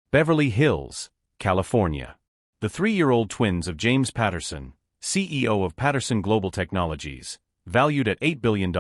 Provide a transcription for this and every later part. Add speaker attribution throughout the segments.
Speaker 1: Beverly Hills, California. The 3-year-old twins of James Patterson, CEO of Patterson Global Technologies, valued at $8 billion,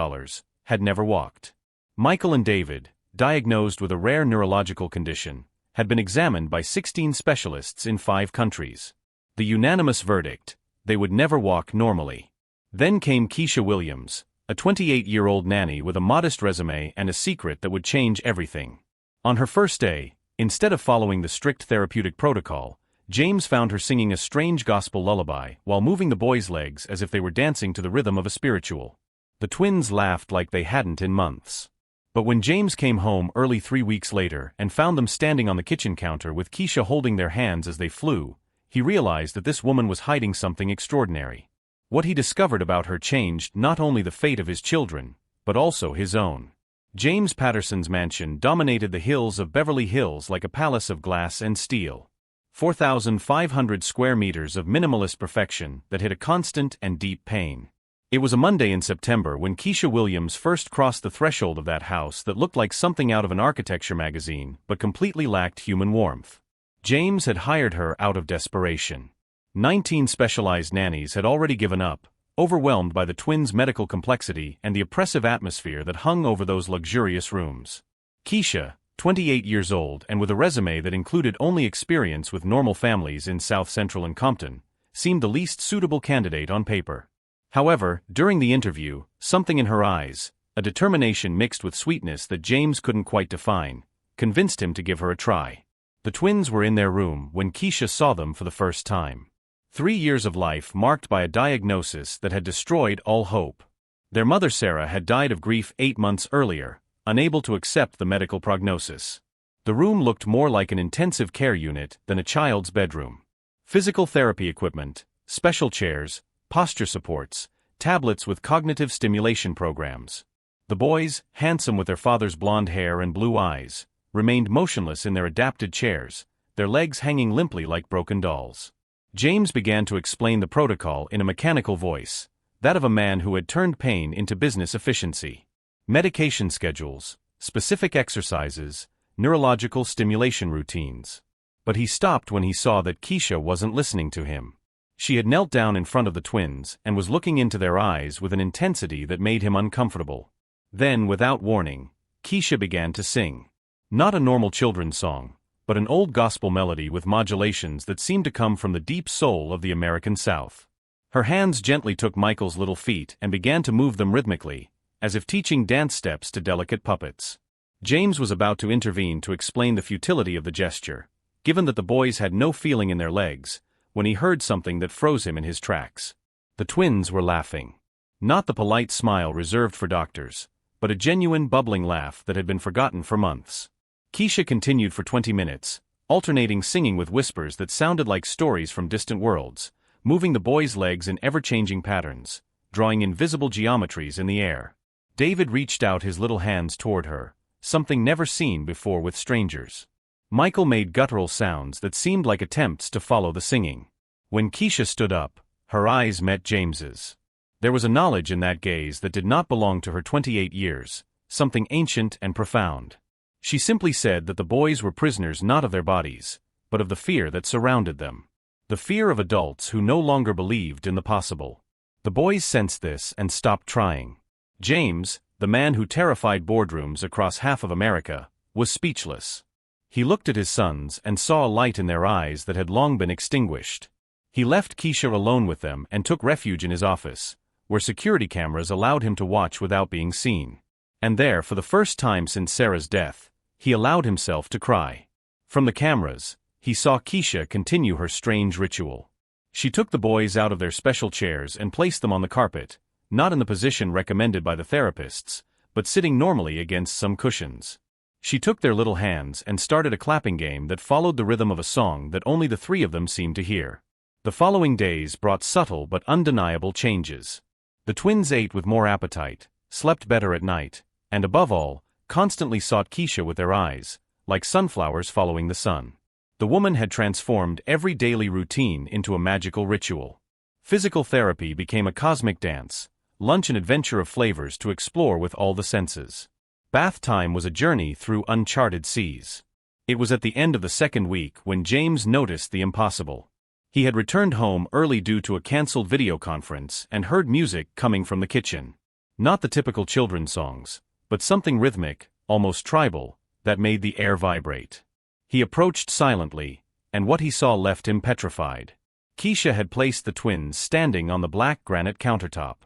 Speaker 1: had never walked. Michael and David, diagnosed with a rare neurological condition, had been examined by 16 specialists in 5 countries. The unanimous verdict: they would never walk normally. Then came Kesha Williams, a 28-year-old nanny with a modest resume and a secret that would change everything. On her first day, instead of following the strict therapeutic protocol, James found her singing a strange gospel lullaby while moving the boys' legs as if they were dancing to the rhythm of a spiritual. The twins laughed like they hadn't in months. But when James came home early 3 weeks later and found them standing on the kitchen counter with Kesha holding their hands as they flew, he realized that this woman was hiding something extraordinary. What he discovered about her changed not only the fate of his children, but also his own. James Patterson's mansion dominated the hills of Beverly Hills like a palace of glass and steel. 4,500 square meters of minimalist perfection that hid a constant and deep pain. It was a Monday in September when Kesha Williams first crossed the threshold of that house that looked like something out of an architecture magazine but completely lacked human warmth. James had hired her out of desperation. 19 specialized nannies had already given up, overwhelmed by the twins' medical complexity and the oppressive atmosphere that hung over those luxurious rooms. Kesha, 28 years old and with a resume that included only experience with normal families in South Central and Compton, seemed the least suitable candidate on paper. However, during the interview, something in her eyes, a determination mixed with sweetness that James couldn't quite define, convinced him to give her a try. The twins were in their room when Kesha saw them for the first time. 3 years of life marked by a diagnosis that had destroyed all hope. Their mother Sarah had died of grief 8 months earlier, unable to accept the medical prognosis. The room looked more like an intensive care unit than a child's bedroom. Physical therapy equipment, special chairs, posture supports, tablets with cognitive stimulation programs. The boys, handsome with their father's blonde hair and blue eyes, remained motionless in their adapted chairs, their legs hanging limply like broken dolls. James began to explain the protocol in a mechanical voice, that of a man who had turned pain into business efficiency. Medication schedules, specific exercises, neurological stimulation routines. But he stopped when he saw that Kesha wasn't listening to him. She had knelt down in front of the twins and was looking into their eyes with an intensity that made him uncomfortable. Then, without warning, Kesha began to sing. Not a normal children's song, but an old gospel melody with modulations that seemed to come from the deep soul of the American South. Her hands gently took Michael's little feet and began to move them rhythmically, as if teaching dance steps to delicate puppets. James was about to intervene to explain the futility of the gesture, given that the boys had no feeling in their legs, when he heard something that froze him in his tracks. The twins were laughing. Not the polite smile reserved for doctors, but a genuine bubbling laugh that had been forgotten for months. Kesha continued for 20 minutes, alternating singing with whispers that sounded like stories from distant worlds, moving the boys' legs in ever-changing patterns, drawing invisible geometries in the air. David reached out his little hands toward her, something never seen before with strangers. Michael made guttural sounds that seemed like attempts to follow the singing. When Kesha stood up, her eyes met James's. There was a knowledge in that gaze that did not belong to her 28 years, something ancient and profound. She simply said that the boys were prisoners not of their bodies, but of the fear that surrounded them. The fear of adults who no longer believed in the possible. The boys sensed this and stopped trying. James, the man who terrified boardrooms across half of America, was speechless. He looked at his sons and saw a light in their eyes that had long been extinguished. He left Kesha alone with them and took refuge in his office, where security cameras allowed him to watch without being seen. And there, for the first time since Sarah's death, he allowed himself to cry. From the cameras, he saw Kesha continue her strange ritual. She took the boys out of their special chairs and placed them on the carpet, not in the position recommended by the therapists, but sitting normally against some cushions. She took their little hands and started a clapping game that followed the rhythm of a song that only the 3 of them seemed to hear. The following days brought subtle but undeniable changes. The twins ate with more appetite, slept better at night, and above all, constantly sought Kesha with their eyes, like sunflowers following the sun. The woman had transformed every daily routine into a magical ritual. Physical therapy became a cosmic dance, lunch an adventure of flavors to explore with all the senses. Bath time was a journey through uncharted seas. It was at the end of the second week when James noticed the impossible. He had returned home early due to a cancelled video conference and heard music coming from the kitchen. Not the typical children's songs, but something rhythmic, almost tribal, that made the air vibrate. He approached silently, and what he saw left him petrified. Kesha had placed the twins standing on the black granite countertop.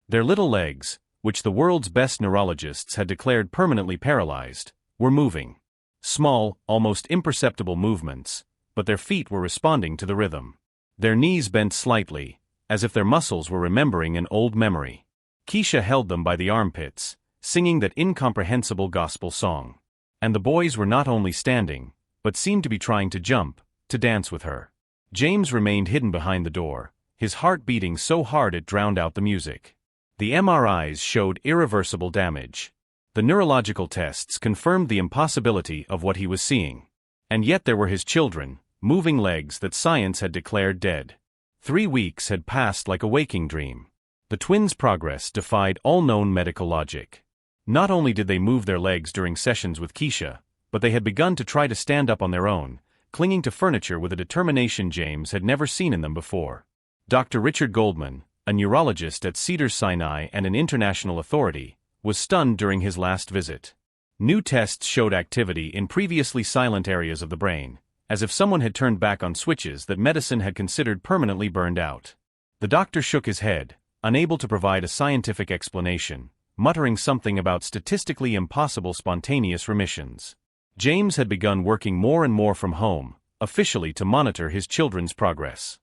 Speaker 1: Their little legs, which the world's best neurologists had declared permanently paralyzed, were moving. Small, almost imperceptible movements, but their feet were responding to the rhythm. Their knees bent slightly, as if their muscles were remembering an old memory. Kesha held them by the armpits, singing that incomprehensible gospel song. And the boys were not only standing, but seemed to be trying to jump, to dance with her. James remained hidden behind the door, his heart beating so hard it drowned out the music. The MRIs showed irreversible damage. The neurological tests confirmed the impossibility of what he was seeing. And yet there were his children, moving legs that science had declared dead. 3 weeks had passed like a waking dream. The twins' progress defied all known medical logic. Not only did they move their legs during sessions with Kesha, but they had begun to try to stand up on their own, clinging to furniture with a determination James had never seen in them before. Dr. Richard Goldman, a neurologist at Cedars-Sinai and an international authority, was stunned during his last visit. New tests showed activity in previously silent areas of the brain, as if someone had turned back on switches that medicine had considered permanently burned out. The doctor shook his head, unable to provide a scientific explanation, muttering something about statistically impossible spontaneous remissions. James had begun working more and more from home, officially to monitor his children's progress.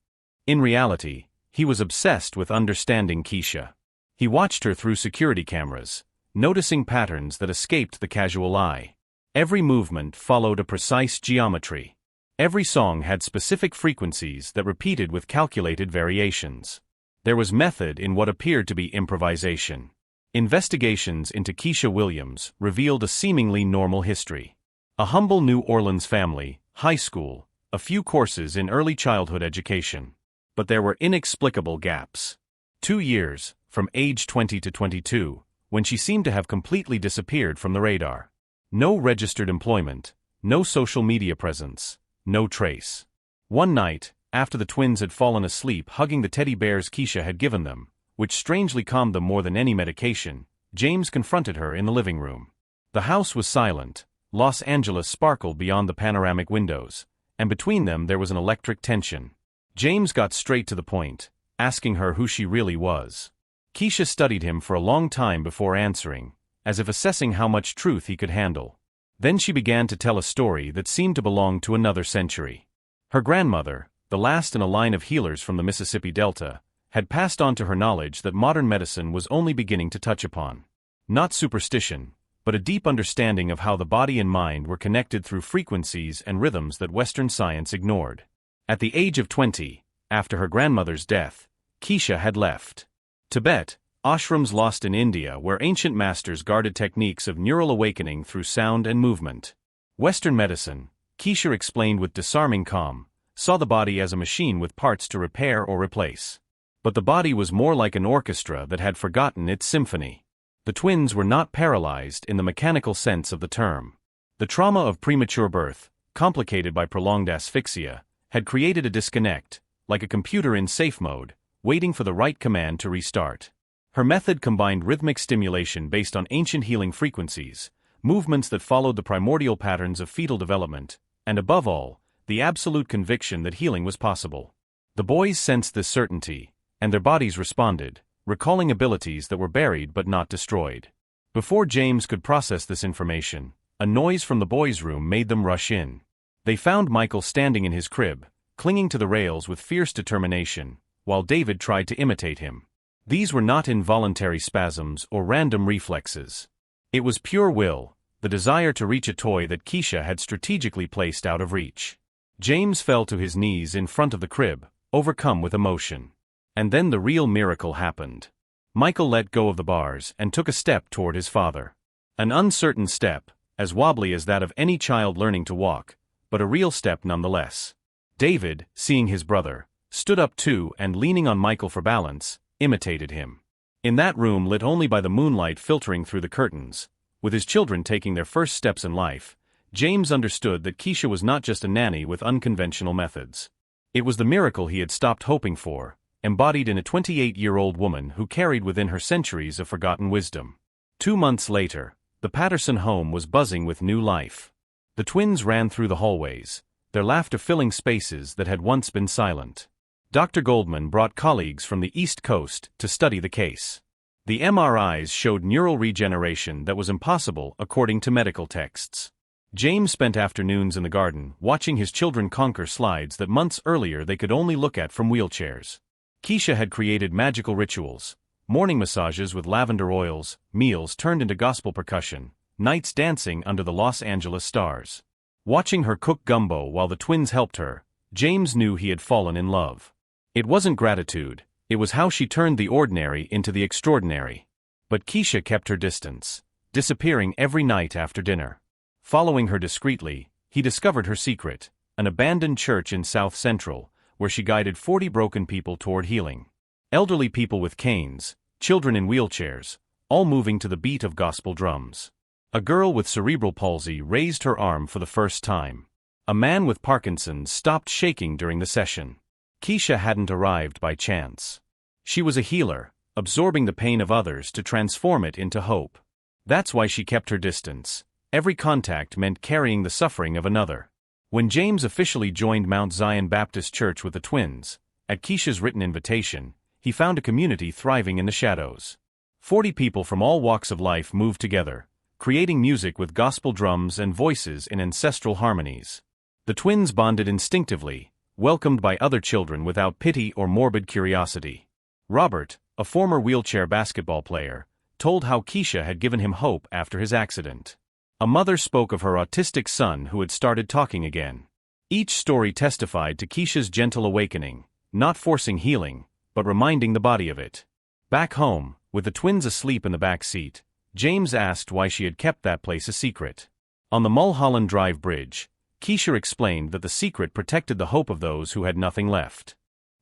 Speaker 1: In reality, he was obsessed with understanding Kesha. He watched her through security cameras, noticing patterns that escaped the casual eye. Every movement followed a precise geometry. Every song had specific frequencies that repeated with calculated variations. There was method in what appeared to be improvisation. Investigations into Kesha Williams revealed a seemingly normal history. A humble New Orleans family, high school, a few courses in early childhood education. But there were inexplicable gaps. 2 years, from age 20 to 22, when she seemed to have completely disappeared from the radar. No registered employment, no social media presence, no trace. One night, after the twins had fallen asleep hugging the teddy bears Kesha had given them, which strangely calmed them more than any medication, James confronted her in the living room. The house was silent, Los Angeles sparkled beyond the panoramic windows, and between them there was an electric tension. James got straight to the point, asking her who she really was. Kesha studied him for a long time before answering, as if assessing how much truth he could handle. Then she began to tell a story that seemed to belong to another century. Her grandmother, the last in a line of healers from the Mississippi Delta, had passed on to her knowledge that modern medicine was only beginning to touch upon. Not superstition, but a deep understanding of how the body and mind were connected through frequencies and rhythms that Western science ignored. At the age of 20, after her grandmother's death, Kesha had left Tibet, ashrams lost in India where ancient masters guarded techniques of neural awakening through sound and movement. Western medicine, Kesha explained with disarming calm, saw the body as a machine with parts to repair or replace. But the body was more like an orchestra that had forgotten its symphony. The twins were not paralyzed in the mechanical sense of the term. The trauma of premature birth, complicated by prolonged asphyxia, had created a disconnect, like a computer in safe mode, waiting for the right command to restart. Her method combined rhythmic stimulation based on ancient healing frequencies, movements that followed the primordial patterns of fetal development, and above all, the absolute conviction that healing was possible. The boys sensed this certainty, and their bodies responded, recalling abilities that were buried but not destroyed. Before James could process this information, a noise from the boys' room made them rush in. They found Michael standing in his crib, clinging to the rails with fierce determination, while David tried to imitate him. These were not involuntary spasms or random reflexes. It was pure will, the desire to reach a toy that Kesha had strategically placed out of reach. James fell to his knees in front of the crib, overcome with emotion. And then the real miracle happened. Michael let go of the bars and took a step toward his father. An uncertain step, as wobbly as that of any child learning to walk, but a real step nonetheless. David, seeing his brother, stood up too and leaning on Michael for balance, imitated him. In that room lit only by the moonlight filtering through the curtains, with his children taking their first steps in life, James understood that Kesha was not just a nanny with unconventional methods. It was the miracle he had stopped hoping for, embodied in a 28-year-old woman who carried within her centuries of forgotten wisdom. 2 months later, the Patterson home was buzzing with new life. The twins ran through the hallways, their laughter filling spaces that had once been silent. Dr. Goldman brought colleagues from the East Coast to study the case. The MRIs showed neural regeneration that was impossible according to medical texts. James spent afternoons in the garden watching his children conquer slides that months earlier they could only look at from wheelchairs. Kesha had created magical rituals, morning massages with lavender oils, meals turned into gospel percussion, nights dancing under the Los Angeles stars. Watching her cook gumbo while the twins helped her, James knew he had fallen in love. It wasn't gratitude, it was how she turned the ordinary into the extraordinary. But Kesha kept her distance, disappearing every night after dinner. Following her discreetly, he discovered her secret, an abandoned church in South Central, where she guided 40 broken people toward healing. Elderly people with canes, children in wheelchairs, all moving to the beat of gospel drums. A girl with cerebral palsy raised her arm for the first time. A man with Parkinson's stopped shaking during the session. Kesha hadn't arrived by chance. She was a healer, absorbing the pain of others to transform it into hope. That's why she kept her distance. Every contact meant carrying the suffering of another. When James officially joined Mount Zion Baptist Church with the twins, at Kesha's written invitation, he found a community thriving in the shadows. 40 people from all walks of life moved together, creating music with gospel drums and voices in ancestral harmonies. The twins bonded instinctively, welcomed by other children without pity or morbid curiosity. Robert, a former wheelchair basketball player, told how Kesha had given him hope after his accident. A mother spoke of her autistic son who had started talking again. Each story testified to Kesha's gentle awakening, not forcing healing, but reminding the body of it. Back home, with the twins asleep in the back seat, James asked why she had kept that place a secret. On the Mulholland Drive bridge, Kesha explained that the secret protected the hope of those who had nothing left.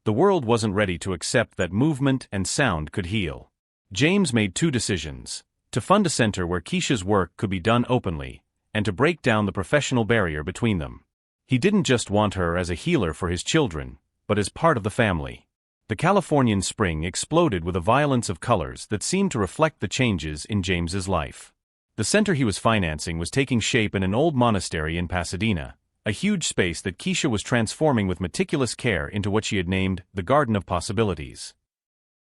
Speaker 1: The world wasn't ready to accept that movement and sound could heal. James made 2 decisions: to fund a center where Kesha's work could be done openly, and to break down the professional barrier between them. He didn't just want her as a healer for his children, but as part of the family. The Californian spring exploded with a violence of colors that seemed to reflect the changes in James's life. The center he was financing was taking shape in an old monastery in Pasadena, a huge space that Kesha was transforming with meticulous care into what she had named the Garden of Possibilities.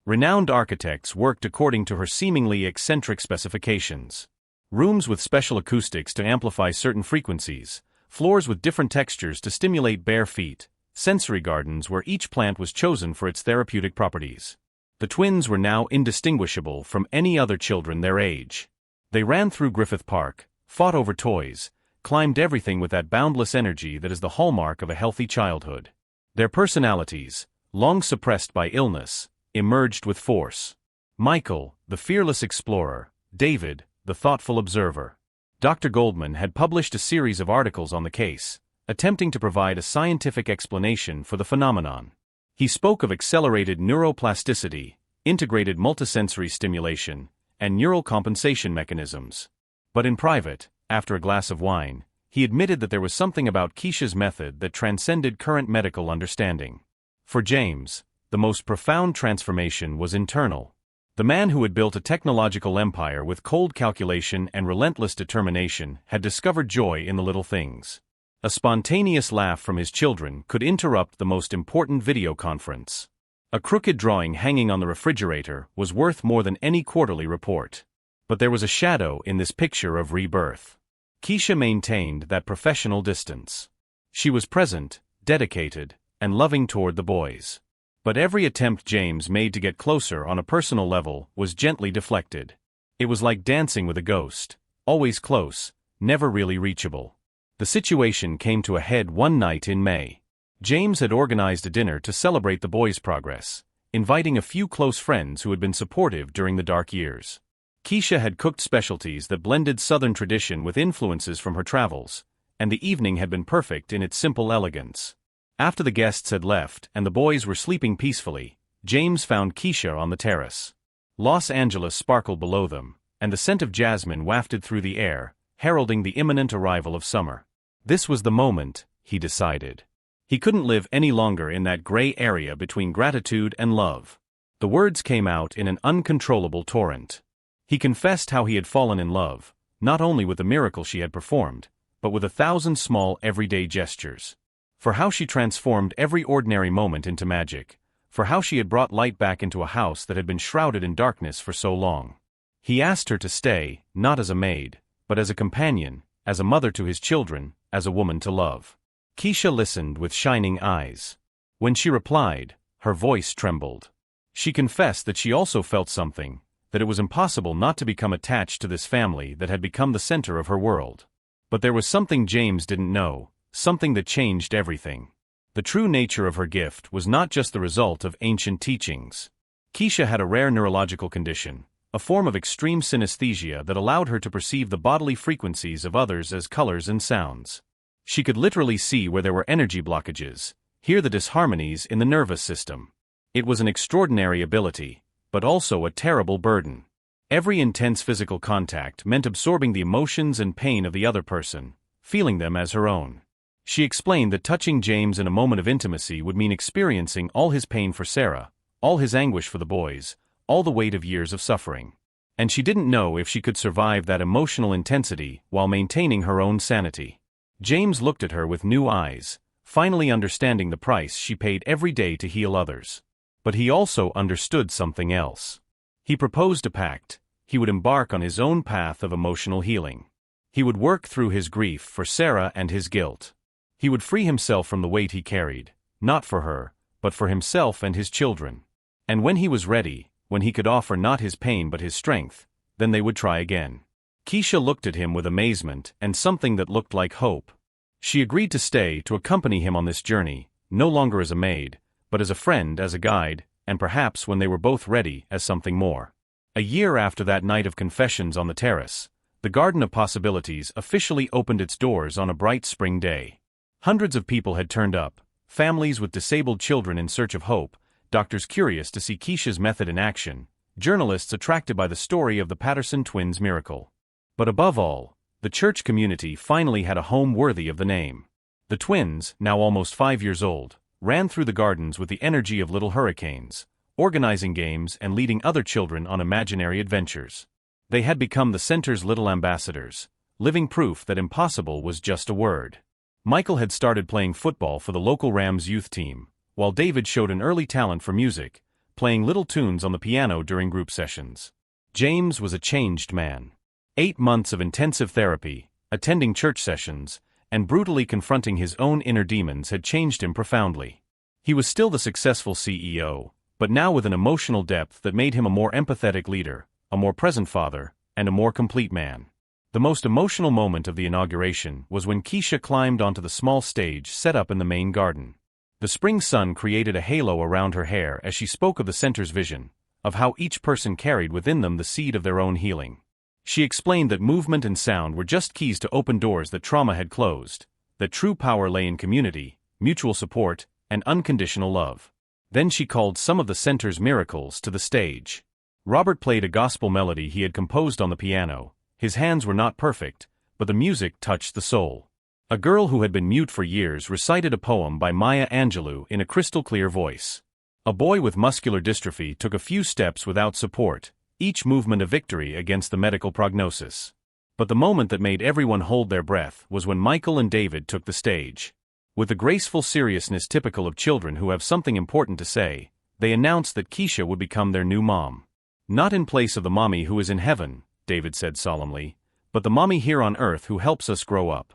Speaker 1: Renowned architects worked according to her seemingly eccentric specifications. Rooms with special acoustics to amplify certain frequencies, floors with different textures to stimulate bare feet, sensory gardens where each plant was chosen for its therapeutic properties. The twins were now indistinguishable from any other children their age. They ran through Griffith Park, fought over toys, climbed everything with that boundless energy that is the hallmark of a healthy childhood. Their personalities, long suppressed by illness, emerged with force. Michael, the fearless explorer; David, the thoughtful observer. Dr. Goldman had published a series of articles on the case, attempting to provide a scientific explanation for the phenomenon. He spoke of accelerated neuroplasticity, integrated multisensory stimulation, and neural compensation mechanisms. But in private, after a glass of wine, he admitted that there was something about Kesha's method that transcended current medical understanding. For James, the most profound transformation was internal. The man who had built a technological empire with cold calculation and relentless determination had discovered joy in the little things. A spontaneous laugh from his children could interrupt the most important video conference. A crooked drawing hanging on the refrigerator was worth more than any quarterly report. But there was a shadow in this picture of rebirth. Kesha maintained that professional distance. She was present, dedicated, and loving toward the boys. But every attempt James made to get closer on a personal level was gently deflected. It was like dancing with a ghost, always close, never really reachable. The situation came to a head one night in May. James had organized a dinner to celebrate the boys' progress, inviting a few close friends who had been supportive during the dark years. Kesha had cooked specialties that blended Southern tradition with influences from her travels, and the evening had been perfect in its simple elegance. After the guests had left and the boys were sleeping peacefully, James found Kesha on the terrace. Los Angeles sparkled below them, and the scent of jasmine wafted through the air, heralding the imminent arrival of summer. This was the moment, he decided. He couldn't live any longer in that gray area between gratitude and love. The words came out in an uncontrollable torrent. He confessed how he had fallen in love, not only with the miracle she had performed, but with 1,000 small everyday gestures. For how she transformed every ordinary moment into magic, for how she had brought light back into a house that had been shrouded in darkness for so long. He asked her to stay, not as a maid, but as a companion, as a mother to his children, as a woman to love. Kesha listened with shining eyes. When she replied, her voice trembled. She confessed that she also felt something, that it was impossible not to become attached to this family that had become the center of her world. But there was something James didn't know, something that changed everything. The true nature of her gift was not just the result of ancient teachings. Kesha had a rare neurological condition, a form of extreme synesthesia that allowed her to perceive the bodily frequencies of others as colors and sounds. She could literally see where there were energy blockages, hear the disharmonies in the nervous system. It was an extraordinary ability, but also a terrible burden. Every intense physical contact meant absorbing the emotions and pain of the other person, feeling them as her own. She explained that touching James in a moment of intimacy would mean experiencing all his pain for Sarah, all his anguish for the boys, all the weight of years of suffering. And she didn't know if she could survive that emotional intensity while maintaining her own sanity. James looked at her with new eyes, finally understanding the price she paid every day to heal others. But he also understood something else. He proposed a pact. He would embark on his own path of emotional healing. He would work through his grief for Sarah and his guilt. He would free himself from the weight he carried, not for her, but for himself and his children. And when he was ready, when he could offer not his pain but his strength, then they would try again. Kesha looked at him with amazement and something that looked like hope. She agreed to stay to accompany him on this journey, no longer as a maid, but as a friend, as a guide, and perhaps when they were both ready, as something more. A year after that night of confessions on the terrace, the Garden of Possibilities officially opened its doors on a bright spring day. Hundreds of people had turned up, families with disabled children in search of hope, doctors curious to see Kesha's method in action, journalists attracted by the story of the Patterson twins' miracle. But above all, the church community finally had a home worthy of the name. The twins, now almost 5 years old, ran through the gardens with the energy of little hurricanes, organizing games and leading other children on imaginary adventures. They had become the center's little ambassadors, living proof that impossible was just a word. Michael had started playing football for the local Rams youth team, while David showed an early talent for music, playing little tunes on the piano during group sessions. James was a changed man. 8 months of intensive therapy, attending church sessions, and brutally confronting his own inner demons had changed him profoundly. He was still the successful CEO, but now with an emotional depth that made him a more empathetic leader, a more present father, and a more complete man. The most emotional moment of the inauguration was when Kesha climbed onto the small stage set up in the main garden. The spring sun created a halo around her hair as she spoke of the center's vision, of how each person carried within them the seed of their own healing. She explained that movement and sound were just keys to open doors that trauma had closed, that true power lay in community, mutual support, and unconditional love. Then she called some of the center's miracles to the stage. Robert played a gospel melody he had composed on the piano. His hands were not perfect, but the music touched the soul. A girl who had been mute for years recited a poem by Maya Angelou in a crystal-clear voice. A boy with muscular dystrophy took a few steps without support, each movement a victory against the medical prognosis. But the moment that made everyone hold their breath was when Michael and David took the stage. With the graceful seriousness typical of children who have something important to say, they announced that Kesha would become their new mom. Not in place of the mommy who is in heaven, David said solemnly, but the mommy here on earth who helps us grow up.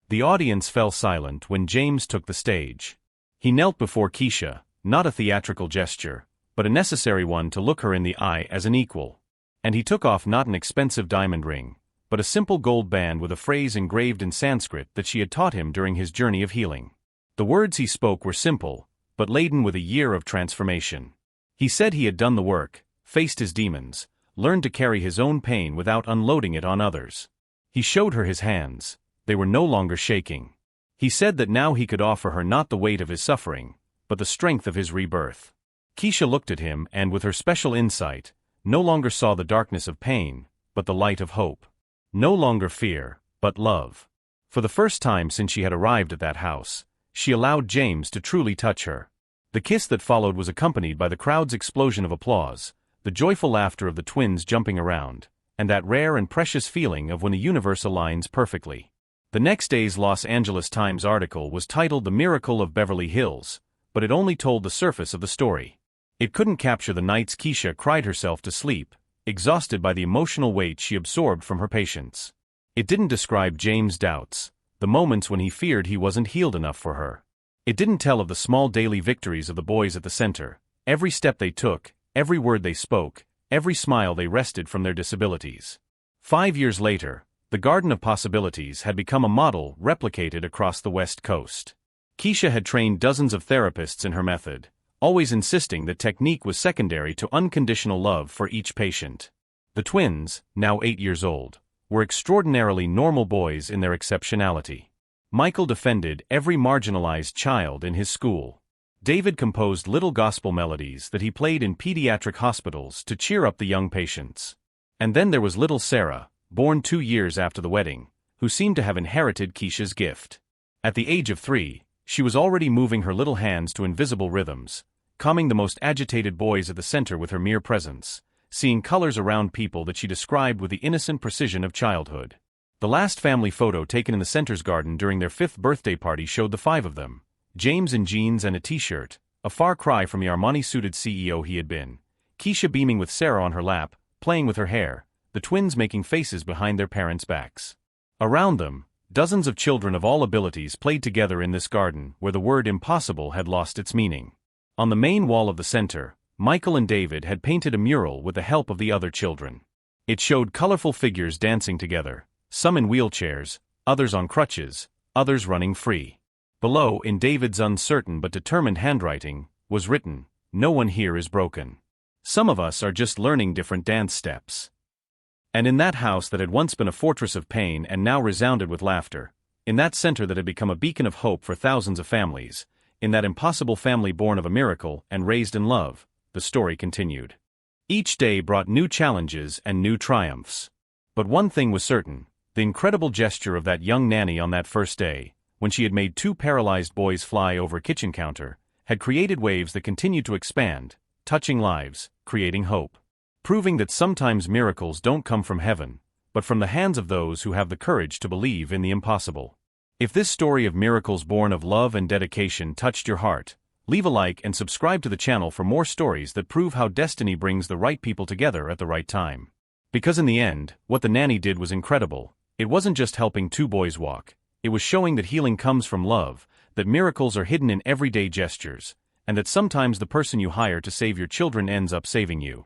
Speaker 1: The audience fell silent when James took the stage. He knelt before Kesha, not a theatrical gesture, but a necessary one to look her in the eye as an equal. And he took off not an expensive diamond ring, but a simple gold band with a phrase engraved in Sanskrit that she had taught him during his journey of healing. The words he spoke were simple, but laden with a year of transformation. He said he had done the work, faced his demons, learned to carry his own pain without unloading it on others. He showed her his hands. They were no longer shaking. He said that now he could offer her not the weight of his suffering, but the strength of his rebirth. Kesha looked at him and with her special insight, no longer saw the darkness of pain, but the light of hope. No longer fear, but love. For the first time since she had arrived at that house, she allowed James to truly touch her. The kiss that followed was accompanied by the crowd's explosion of applause, the joyful laughter of the twins jumping around, and that rare and precious feeling of when the universe aligns perfectly. The next day's Los Angeles Times article was titled "The Miracle of Beverly Hills," but it only told the surface of the story. It couldn't capture the nights Kesha cried herself to sleep, exhausted by the emotional weight she absorbed from her patients. It didn't describe James' doubts, the moments when he feared he wasn't healed enough for her. It didn't tell of the small daily victories of the boys at the center, every step they took, every word they spoke, every smile they wrested from their disabilities. 5 years later, the Garden of Possibilities had become a model replicated across the West Coast. Kesha had trained dozens of therapists in her method, always insisting that technique was secondary to unconditional love for each patient. The twins, now 8 years old, were extraordinarily normal boys in their exceptionality. Michael defended every marginalized child in his school. David composed little gospel melodies that he played in pediatric hospitals to cheer up the young patients. And then there was little Sarah, born 2 years after the wedding, who seemed to have inherited Kesha's gift. At the age of 3, she was already moving her little hands to invisible rhythms, calming the most agitated boys at the center with her mere presence, seeing colors around people that she described with the innocent precision of childhood. The last family photo taken in the center's garden during their 5th birthday party showed the 5 of them, James in jeans and a t-shirt, a far cry from the Armani-suited CEO he had been, Kesha beaming with Sarah on her lap, playing with her hair, the twins making faces behind their parents' backs. Around them, dozens of children of all abilities played together in this garden where the word impossible had lost its meaning. On the main wall of the center, Michael and David had painted a mural with the help of the other children. It showed colorful figures dancing together, some in wheelchairs, others on crutches, others running free. Below, in David's uncertain but determined handwriting, was written, "No one here is broken. Some of us are just learning different dance steps." And in that house that had once been a fortress of pain and now resounded with laughter, in that center that had become a beacon of hope for thousands of families, in that impossible family born of a miracle and raised in love, the story continued. Each day brought new challenges and new triumphs. But one thing was certain: the incredible gesture of that young nanny on that first day, when she had made 2 paralyzed boys fly over a kitchen counter, had created waves that continued to expand, touching lives, creating hope. Proving that sometimes miracles don't come from heaven, but from the hands of those who have the courage to believe in the impossible. If this story of miracles born of love and dedication touched your heart, leave a like and subscribe to the channel for more stories that prove how destiny brings the right people together at the right time. Because in the end, what the nanny did was incredible. It wasn't just helping 2 boys walk, it was showing that healing comes from love, that miracles are hidden in everyday gestures, and that sometimes the person you hire to save your children ends up saving you.